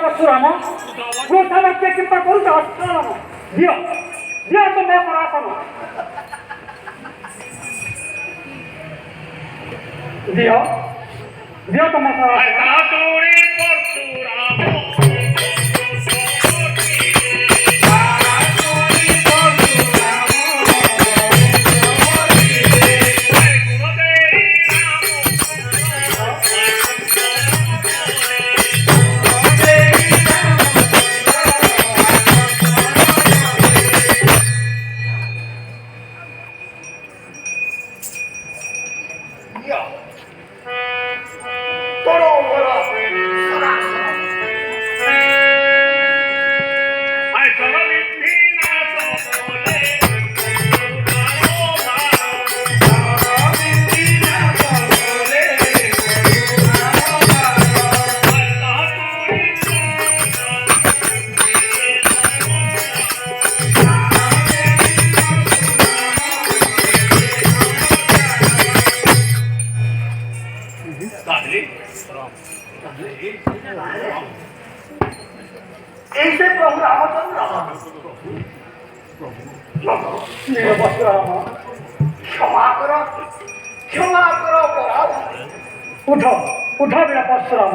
परशुराम गोसावाक्य कृपा करू राम दियो दियो तो मैं परासन दियो दियो तो मैं ऐसे प्रभु रामचंद्र क्षमा करो अपराध उठो उठो मेरा परशुराम